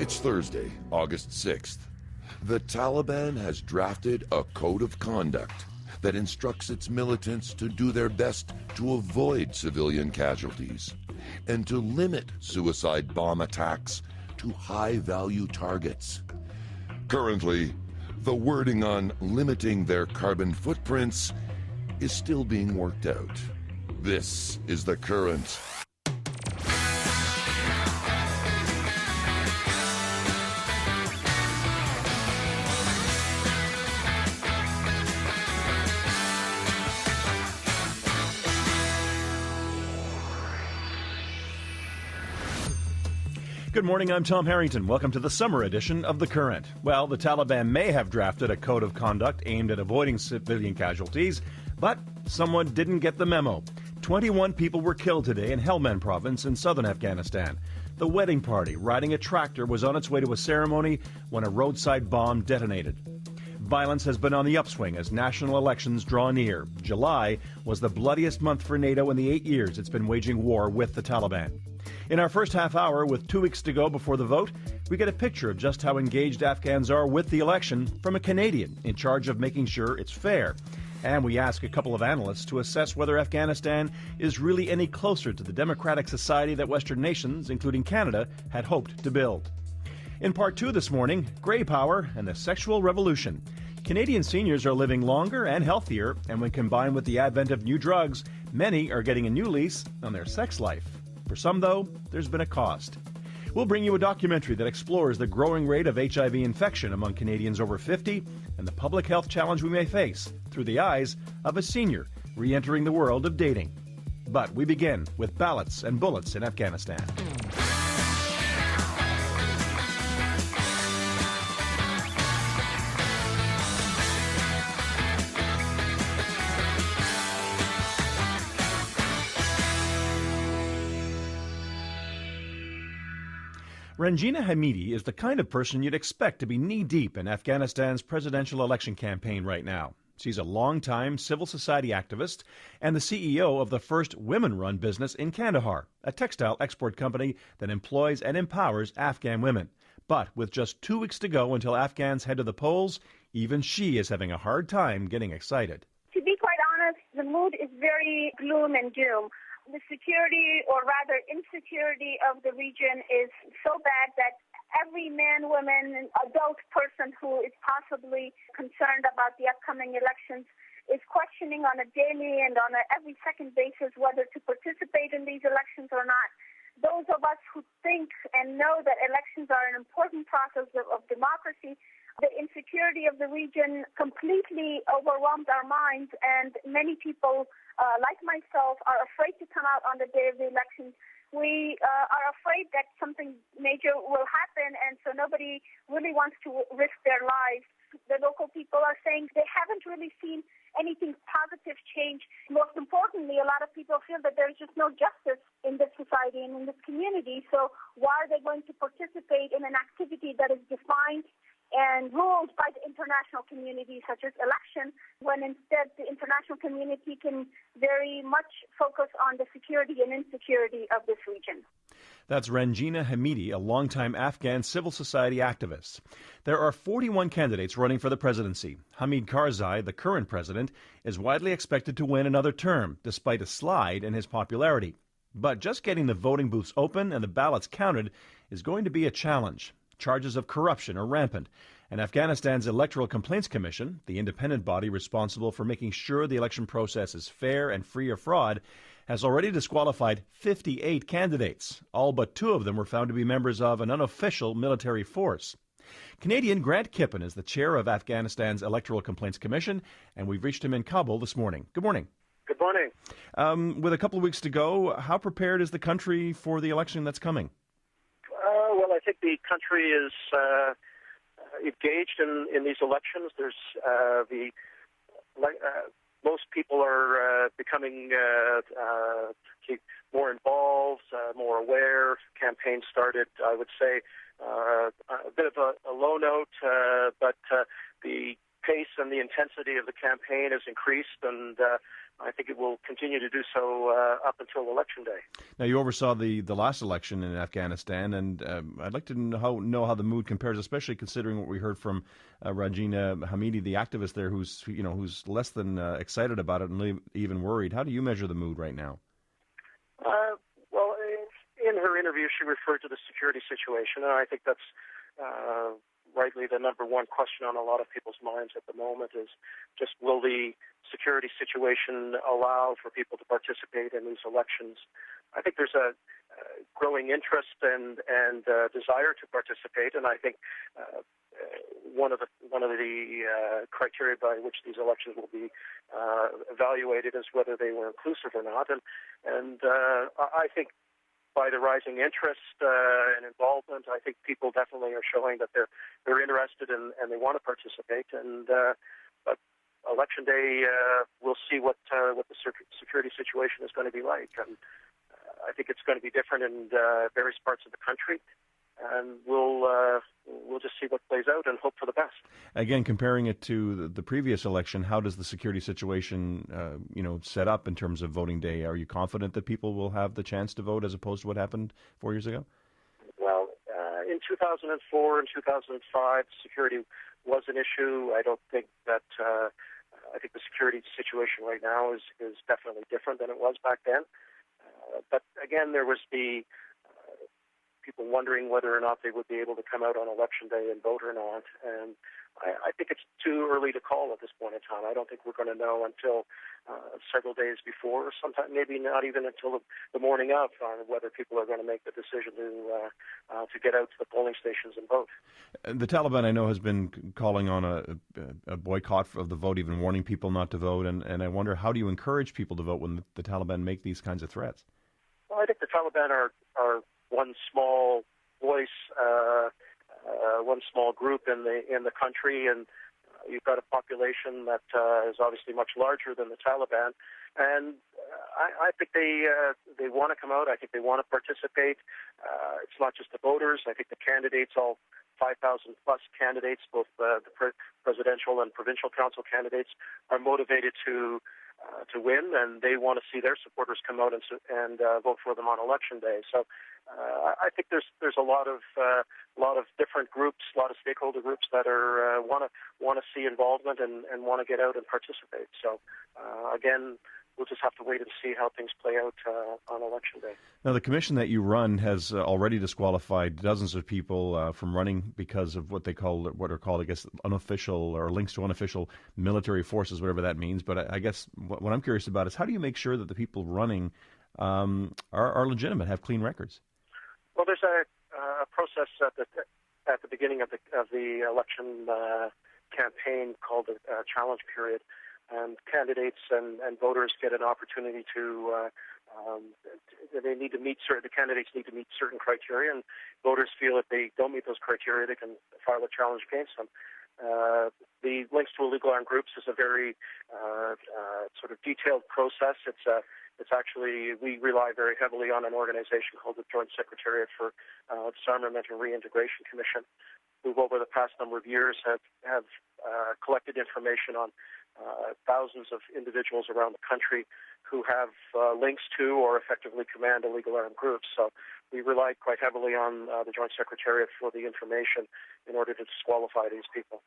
It's Thursday, August 6th. The Taliban has drafted a code of conduct that instructs its militants to do their best to avoid civilian casualties and to limit suicide bomb attacks to high-value targets. Currently, the wording on limiting their carbon footprints is still being worked out. This is The Current. Good morning, I'm Tom Harrington. Welcome to the summer edition of The Current. Well, the Taliban may have drafted a code of conduct aimed at avoiding civilian casualties, but someone didn't get the memo. 21 people were killed today in Helmand province in southern Afghanistan. The wedding party riding a tractor was on its way to a ceremony when a roadside bomb detonated. Violence has been on the upswing as national elections draw near. July was the bloodiest month for NATO in the 8 years it's been waging war with the Taliban. In our first half hour, with 2 weeks to go before the vote, we get a picture of just how engaged Afghans are with the election from a Canadian in charge of making sure it's fair. And we ask a couple of analysts to assess whether Afghanistan is really any closer to the democratic society that Western nations, including Canada, had hoped to build. In part 2 this morning, grey power and the sexual revolution. Canadian seniors are living longer and healthier, and when combined with the advent of new drugs, many are getting a new lease on their sex life. For some, though, there's been a cost. We'll bring you a documentary that explores the growing rate of HIV infection among Canadians over 50 and the public health challenge we may face through the eyes of a senior re-entering the world of dating. But we begin with ballots and bullets in Afghanistan. Ranjina Hamidi is the kind of person you'd expect to be knee-deep in Afghanistan's presidential election campaign right now. She's a long-time civil society activist and the CEO of the first women-run business in Kandahar, a textile export company that employs and empowers Afghan women. But with just 2 weeks to go until Afghans head to the polls, even she is having a hard time getting excited. To be quite honest, the mood is very gloom and doom. The security, or rather insecurity, of the region is so bad that every man, woman, adult person who is possibly concerned about the upcoming elections is questioning on a daily and on a every second basis whether to participate in these elections or not. Those of us who think and know that elections are an important process of democracy, the insecurity of the region completely overwhelmed our minds, and many people, like myself, are afraid to come out on the day of the elections. We are afraid that something major will happen, and so nobody really wants to risk their lives. The local people are saying they haven't really seen anything positive change. Most importantly, a lot of people feel that there's just no justice in this society and in this community, so why are they going to participate in an activity that is defined and ruled by the international community, such as election, when instead the international community can very much focus on the security and insecurity of this region. That's Ranjina Hamidi, a longtime Afghan civil society activist. There are 41 candidates running for the presidency. Hamid Karzai, the current president, is widely expected to win another term, despite a slide in his popularity. But just getting the voting booths open and the ballots counted is going to be a challenge. Charges of corruption are rampant, and Afghanistan's Electoral Complaints Commission, the independent body responsible for making sure the election process is fair and free of fraud, has already disqualified 58 candidates. All but 2 of them were found to be members of an unofficial military force. Canadian Grant Kippen is the chair of Afghanistan's Electoral Complaints Commission, and we've reached him in Kabul this morning. Good morning. Good morning. With a couple of weeks to go, how prepared is the country for the election that's coming? Well, I think the country is engaged in these elections. There's most people are becoming more involved, more aware. Campaign started, I would say, a bit of a low note, but the pace and the intensity of the campaign has increased, and I think it will continue to do so up until Election Day. Now, you oversaw the last election in Afghanistan, and I'd like to know how the mood compares, especially considering what we heard from Rajina Hamidi, the activist there, who's less than excited about it and even worried. How do you measure the mood right now? Well, in her interview, she referred to the security situation, and I think that's rightly the number one question on a lot of people's minds at the moment is just, will the security situation allow for people to participate in these elections? I think there's a growing interest and desire to participate, and I think one of the criteria by which these elections will be evaluated is whether they were inclusive or not, and I think by the rising interest and involvement, I think people definitely are showing that they're interested and they want to participate. And but Election Day, we'll see what the security situation is going to be like. And I think it's going to be different in various parts of the country. And we'll just see what plays out and hope for the best. Again, comparing it to the previous election, how does the security situation, set up in terms of voting day? Are you confident that people will have the chance to vote as opposed to what happened 4 years ago? Well, in 2004 and 2005, security was an issue. I don't think that. I think the security situation right now is definitely different than it was back then. But again, there was the people wondering whether or not they would be able to come out on Election Day and vote or not. And I think it's too early to call at this point in time. I don't think we're going to know until several days before, or sometime maybe not even until the morning of, on whether people are going to make the decision to get out to the polling stations and vote. The Taliban, I know, has been calling on a boycott of the vote, even warning people not to vote. And I wonder, how do you encourage people to vote when the Taliban make these kinds of threats? Well, I think the Taliban are one small voice, one small group in the country, and you've got a population that is obviously much larger than the Taliban, and I think they want to come out. I think they want to participate. It's not just the voters. I think the candidates, all 5,000 plus candidates, both the presidential and provincial council candidates, are motivated to win, and they want to see their supporters come out and vote for them on Election Day. So I think there's a lot of different groups, a lot of stakeholder groups that are want to see involvement and want to get out and participate. So again, we'll just have to wait and see how things play out on Election Day. Now, the commission that you run has already disqualified dozens of people from running because of what are called, I guess, unofficial or links to unofficial military forces, whatever that means. But I guess what I'm curious about is, how do you make sure that the people running are legitimate, have clean records? Well, there's a process at the beginning of the election campaign called the challenge period. And candidates and voters get an opportunity to the candidates need to meet certain criteria, and voters feel if they don't meet those criteria, they can file a challenge against them. The links to illegal armed groups is a very sort of detailed process. It's actually, we rely very heavily on an organization called the Joint Secretariat for Disarmament and Reintegration Commission, who over the past number of years have collected information on thousands of individuals around the country who have links to or effectively command illegal armed groups. So we relied quite heavily on the Joint Secretariat for the information in order to disqualify these people.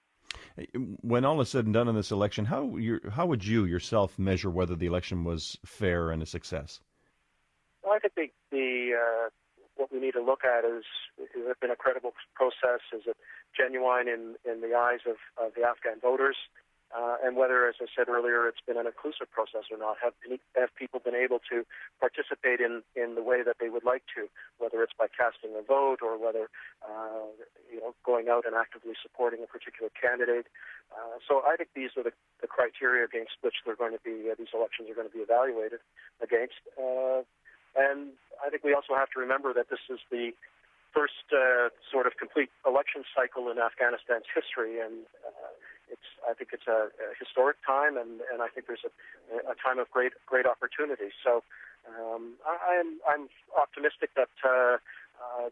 When all is said and done in this election, how would you yourself measure whether the election was fair and a success? Well, I think what we need to look at is it been a credible process? Is it genuine in the eyes of the Afghan voters? And whether, as I said earlier, it's been an inclusive process or not. Have people been able to participate in the way that they would like to, whether it's by casting a vote or whether going out and actively supporting a particular candidate. So I think these are the criteria against which they're going to be these elections are going to be evaluated against. And I think we also have to remember that this is the first sort of complete election cycle in Afghanistan's history, and I think it's a historic time, and I think there's a time of great opportunity. So I'm optimistic that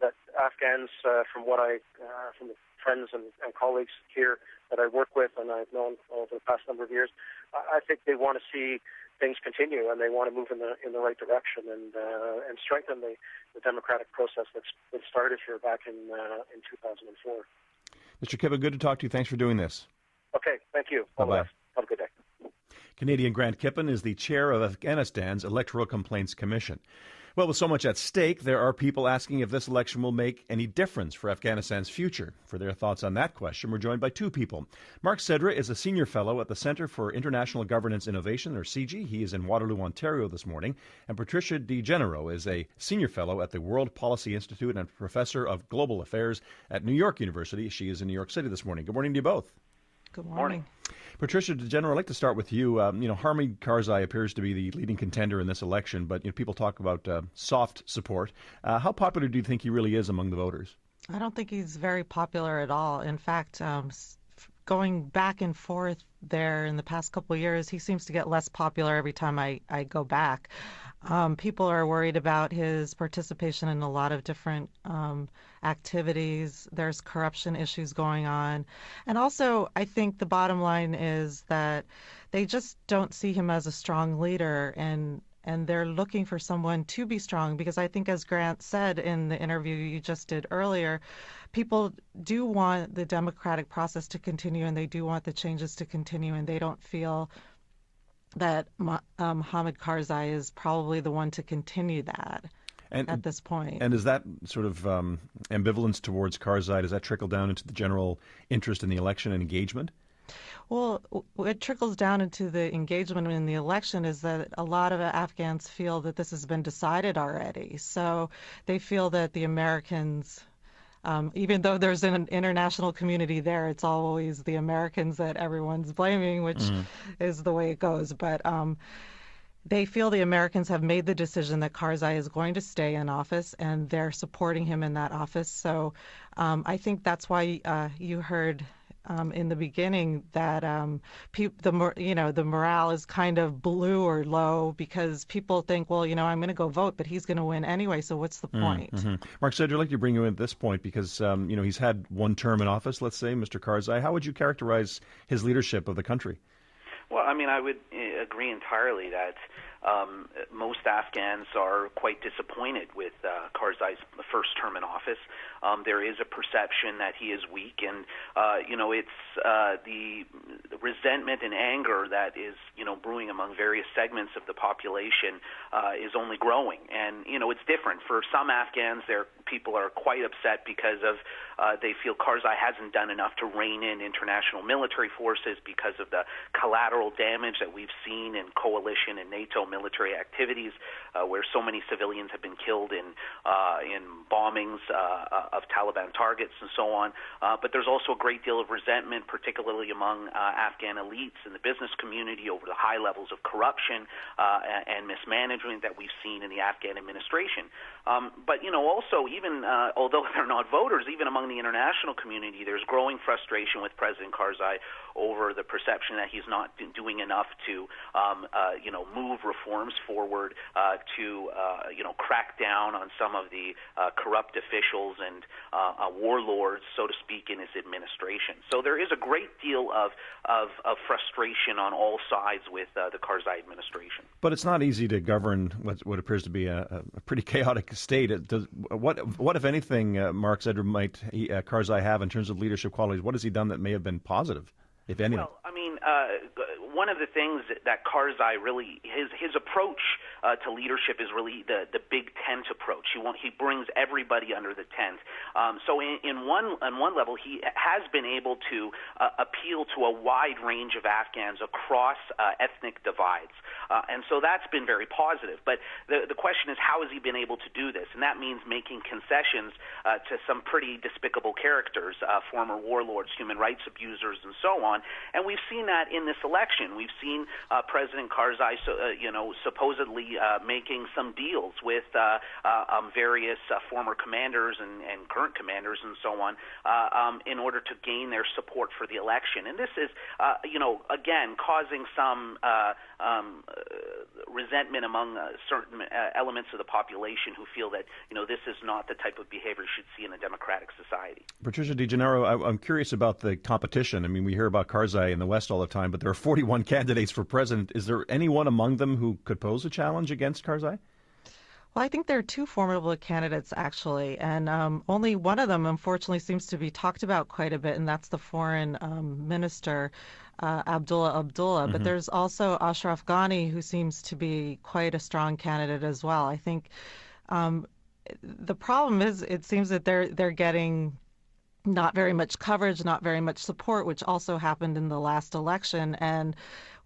that Afghans, from the friends and colleagues here that I work with and I've known over the past number of years, I think they want to see things continue and they want to move in the right direction and strengthen the democratic process that's been started here back in 2004. Mr. Kibben, good to talk to you. Thanks for doing this. Okay, thank you. Bye-bye. Have a good day. Canadian Grant Kippen is the chair of Afghanistan's Electoral Complaints Commission. Well, with so much at stake, there are people asking if this election will make any difference for Afghanistan's future. For their thoughts on that question, we're joined by two people. Mark Sedra is a senior fellow at the Centre for International Governance Innovation, or CIGI. He is in Waterloo, Ontario this morning. And Patricia Degennaro is a senior fellow at the World Policy Institute and professor of global affairs at New York University. She is in New York City this morning. Good morning to you both. Good morning. Patricia Degennaro, I'd like to start with you. Hamid Karzai appears to be the leading contender in this election, but people talk about soft support. How popular do you think he really is among the voters? I don't think he's very popular at all. In fact, going back and forth there in the past couple of years, he seems to get less popular every time I go back. People are worried about his participation in a lot of different activities. There's corruption issues going on. And also, I think the bottom line is that they just don't see him as a strong leader, and they're looking for someone to be strong, because I think, as Grant said in the interview you just did earlier, people do want the democratic process to continue, and they do want the changes to continue, and they don't feel that Hamid Karzai is probably the one to continue that at this point. And is that sort of ambivalence towards Karzai, does that trickle down into the general interest in the election and engagement? Well, what trickles down into the engagement in the election is that a lot of Afghans feel that this has been decided already. So they feel that the Americans, even though there's an international community there, it's always the Americans that everyone's blaming, which is the way it goes. But they feel the Americans have made the decision that Karzai is going to stay in office, and they're supporting him in that office. So I think that's why you heard in the beginning that the morale is kind of blue or low, because people think, well, I'm going to go vote, but he's going to win anyway, so what's the point? Mark Sedra, I'd like to bring you in at this point because, he's had one term in office, let's say, Mr. Karzai. How would you characterize his leadership of the country? Well, I would agree entirely that most Afghans are quite disappointed with Karzai's first term in office. There is a perception that he is weak, and it's the resentment and anger that is brewing among various segments of the population is only growing. And it's different for some Afghans. People are quite upset because of they feel Karzai hasn't done enough to rein in international military forces because of the collateral damage that we've seen in coalition and NATO military activities, where so many civilians have been killed in bombings of Taliban targets and so on. But there's also a great deal of resentment, particularly among Afghan elites in the business community, over the high levels of corruption and mismanagement that we've seen in the Afghan administration. But also, even although they're not voters, even among the international community, there's growing frustration with President Karzai over the perception that he's not doing enough to move reforms forward, to crack down on some of the corrupt officials and warlords, so to speak, in his administration. So there is a great deal of frustration on all sides with the Karzai administration. But it's not easy to govern what appears to be a pretty chaotic state. What if anything, Mark Sedra, might Karzai have in terms of leadership qualities? What has he done that may have been positive, if anything? Well, one of the things that Karzai really, his approach to leadership is really the big tent approach. He brings everybody under the tent. So on one level, he has been able to appeal to a wide range of Afghans across ethnic divides. And so that's been very positive. But the question is, how has he been able to do this? And that means making concessions to some pretty despicable characters, former warlords, human rights abusers, and so on. And we've seen that in this election. We've seen President Karzai, supposedly actually making some deals with various former commanders and current commanders and so on in order to gain their support for the election. And this is, again, causing some resentment among certain elements of the population who feel that, this is not the type of behavior you should see in a democratic society. Patricia Degennaro, I'm curious about the competition. I mean, we hear about Karzai in the West all the time, but there are 41 candidates for president. Is there anyone among them who could pose a challenge against Karzai? Well, I think there are two formidable candidates, actually, and only one of them, unfortunately, seems to be talked about quite a bit, and that's the foreign minister, Abdullah. Mm-hmm. But there's also Ashraf Ghani, who seems to be quite a strong candidate as well. I think the problem is it seems that they're getting not very much coverage, not very much support, which also happened in the last election and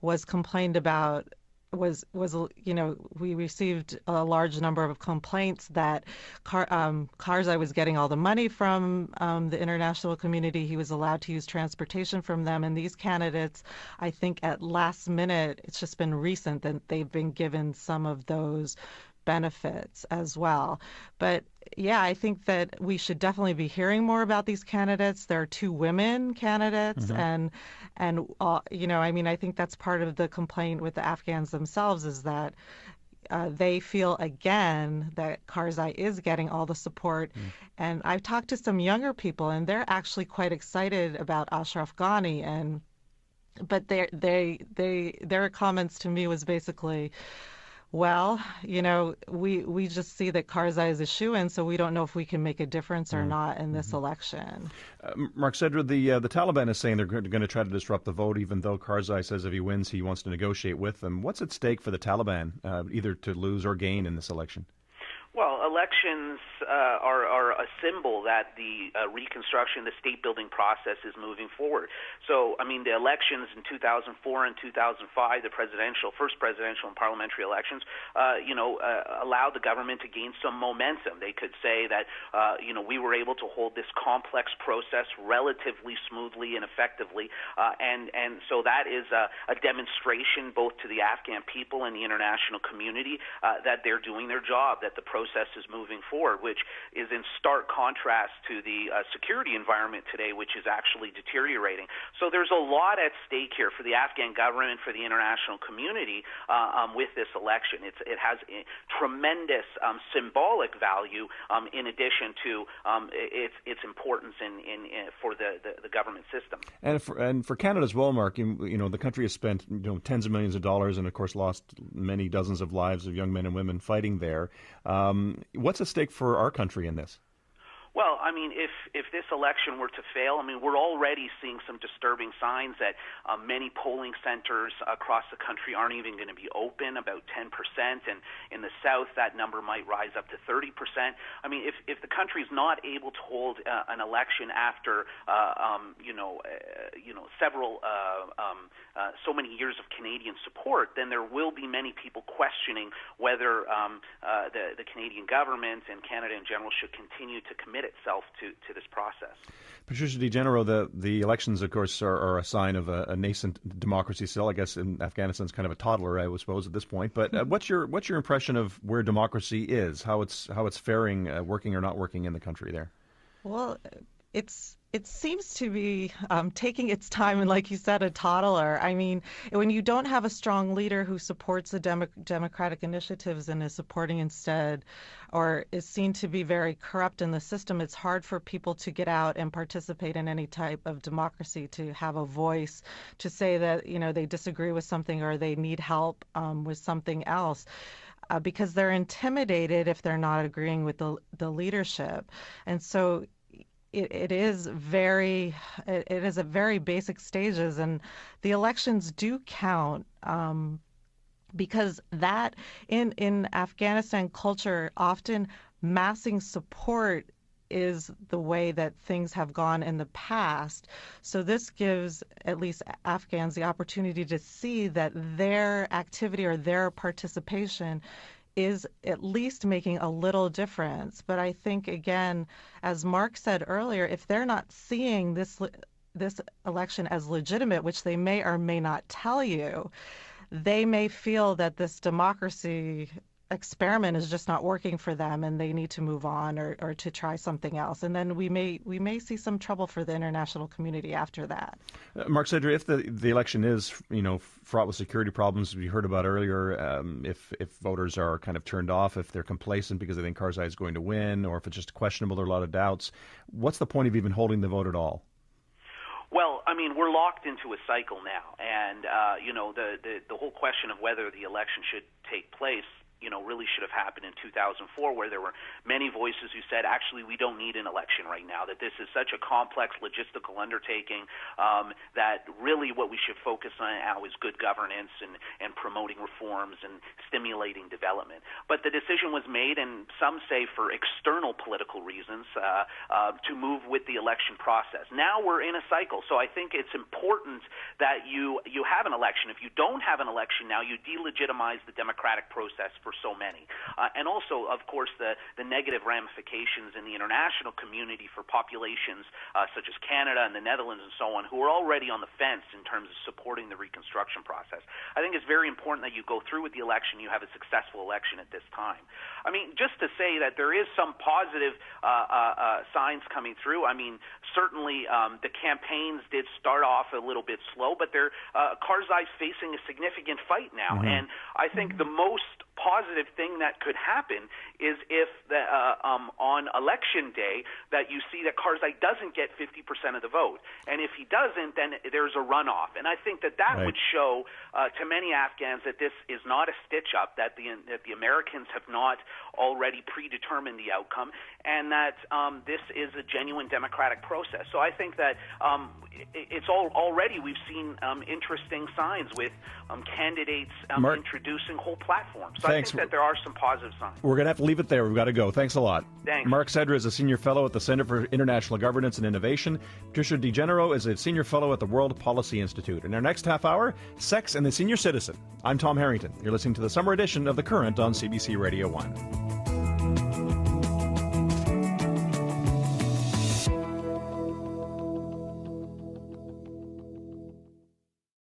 was complained about. We received a large number of complaints that Karzai was getting all the money from the international community. He was allowed to use transportation from them. And these candidates, I think at last minute, it's just been recent that they've been given some of those benefits as well. But yeah, I think that we should definitely be hearing more about these candidates. There are two women candidates, mm-hmm. I think that's part of the complaint with the Afghans themselves is that they feel again that Karzai is getting all the support. And I've talked to some younger people, and they're actually quite excited about Ashraf Ghani, but their comments to me was basically, well, we just see that Karzai is a shoo-in, so we don't know if we can make a difference or not in this election. Mark Sedra, the Taliban is saying they're going to try to disrupt the vote, even though Karzai says if he wins, he wants to negotiate with them. What's at stake for the Taliban, either to lose or gain in this election? Well, elections are a symbol that the reconstruction, the state-building process is moving forward. So, the elections in 2004 and 2005, the first presidential and parliamentary elections, allowed the government to gain some momentum. They could say that, we were able to hold this complex process relatively smoothly and effectively, and so that is a demonstration both to the Afghan people and the international community that they're doing their job, that the process is moving forward, which is in stark contrast to the security environment today, which is actually deteriorating. So there's a lot at stake here for the Afghan government, for the international community with this election. It has a tremendous symbolic value in addition to its importance for the government system. And for Canada as well, Mark, the country has spent tens of millions of dollars and, of course, lost many dozens of lives of young men and women fighting there. What's at stake for our country in this? Well, if this election were to fail, we're already seeing some disturbing signs that many polling centers across the country aren't even going to be open, about 10%, and in the South that number might rise up to 30%. If the country's not able to hold an election after several so many years of Canadian support, then there will be many people questioning whether the Canadian government and Canada in general should continue to commit itself to this process. Patricia Degennaro, the elections, of course, are a sign of a nascent democracy still. I guess in Afghanistan's kind of a toddler, I would suppose, at this point. But what's your impression of where democracy is, how it's faring, working or not working in the country there? Well, it seems to be taking its time, and like you said, a toddler. When you don't have a strong leader who supports the democratic initiatives and is supporting instead, or is seen to be very corrupt in the system, it's hard for people to get out and participate in any type of democracy, to have a voice, to say that they disagree with something or they need help with something else. Because they're intimidated if they're not agreeing with the leadership. And so it is at very basic stages, and the elections do count because that in Afghanistan culture, often massing support is the way that things have gone in the past. So this gives at least Afghans the opportunity to see that their activity or their participation is at least making a little difference. But I think, again, as Mark said earlier, if they're not seeing this election as legitimate, which they may or may not tell you, they may feel that this democracy experiment is just not working for them and they need to move on or to try something else. And then we may see some trouble for the international community after that. Mark Sedra, if the election is, fraught with security problems we heard about earlier, if voters are kind of turned off, if they're complacent because they think Karzai is going to win, or if it's just questionable, there are a lot of doubts, what's the point of even holding the vote at all? Well, I mean, we're locked into a cycle now, and the whole question of whether the election should take place really should have happened in 2004, where there were many voices who said, actually, we don't need an election right now, that this is such a complex logistical undertaking that really what we should focus on now is good governance and promoting reforms and stimulating development. But the decision was made, and some say for external political reasons, to move with the election process. Now we're in a cycle, so I think it's important that you have an election. If you don't have an election now, you delegitimize the democratic process for so many. And also, of course, the negative ramifications in the international community for populations such as Canada and the Netherlands and so on, who are already on the fence in terms of supporting the reconstruction process. I think it's very important that you go through with the election, you have a successful election at this time. I mean, just to say that there is some positive signs coming through. I mean, certainly the campaigns did start off a little bit slow, but Karzai's facing a significant fight now. And I think the most positive thing that could happen is if on election day that you see that Karzai doesn't get 50% of the vote. And if he doesn't, then there's a runoff. And I think that right. would show to many Afghans that this is not a stitch-up, that the Americans have not already predetermined the outcome, and that this is a genuine democratic process. So I think that it's already we've seen interesting signs with candidates introducing whole platforms. So Thanks. I think that there are some positive signs. We're going to have to leave it there. We've got to go. Thanks a lot. Thanks. Mark Sedra is a senior fellow at the Center for International Governance and Innovation. Patricia Degennaro is a senior fellow at the World Policy Institute. In our next half hour, sex and the senior citizen. I'm Tom Harrington. You're listening to the summer edition of The Current on CBC Radio 1.